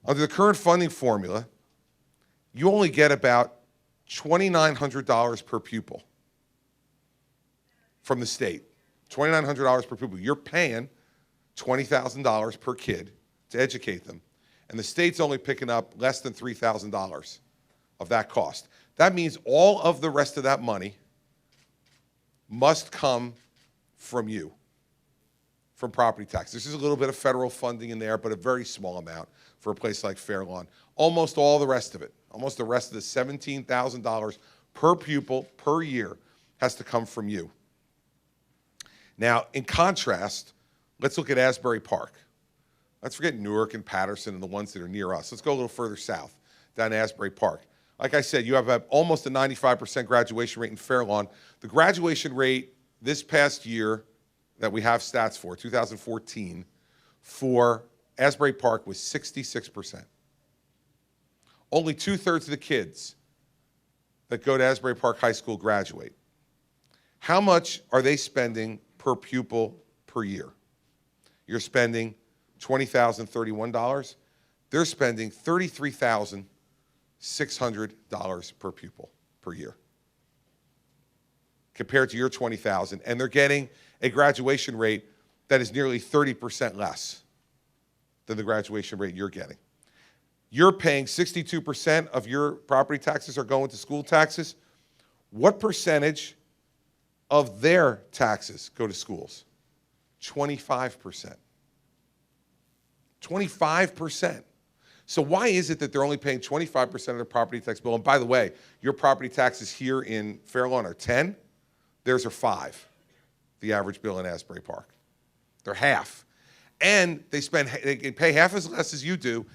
Under the current funding formula, you only get about $2,900 per pupil from the state. $2,900 per pupil. You're paying $20,000 per kid to educate them. And the state's only picking up less than $3,000 of that cost. That means all of the rest of that money must come from you, from property tax. There's a little bit of federal funding in there, but a very small amount for a place like Fair Lawn. Almost all the rest of it, almost the rest of the $17,000 per pupil per year has to come from you. Now, in contrast, let's look at Asbury Park. Let's forget Newark and Paterson and the ones that are near us. Let's go a little further south, down to Asbury Park. Like I said, you have almost a 95% graduation rate in Fair Lawn. The graduation rate this past year that we have stats for, 2014, for Asbury Park was 66%. Only 2/3 of the kids that go to Asbury Park High School graduate. How much are they spending per pupil per year? You're spending $20,031. They're spending $33,600 per pupil per year compared to your $20,000, and they're getting a graduation rate that is nearly 30% less than the graduation rate you're getting. You're paying 62% of your property taxes are going to school taxes. What percentage of their taxes go to schools? 25%. 25%. So why is it that they're only paying 25% of their property tax bill? And by the way, your property taxes here in Fair Lawn are 10, theirs are 5, the average bill in Asbury Park. They're half. And they pay half as less as you do,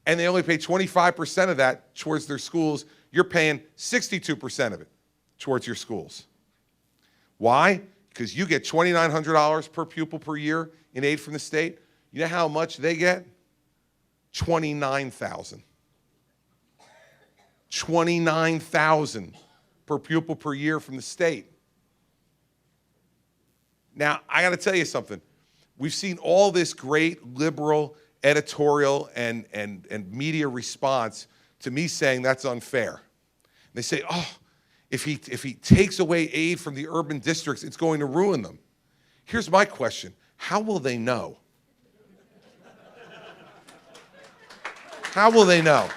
and they only pay 25% of that towards their schools. You're paying 62% of it towards your schools. Why? Because you get $2,900 per pupil per year in aid from the state. You know how much they get? $29,000. $29,000 per pupil per year from the state. Now, I got to tell you something. We've seen all this great liberal editorial and media response to me saying that's unfair. They say, oh, if he takes away aid from the urban districts, it's going to ruin them. Here's my question. How will they know? How will they know?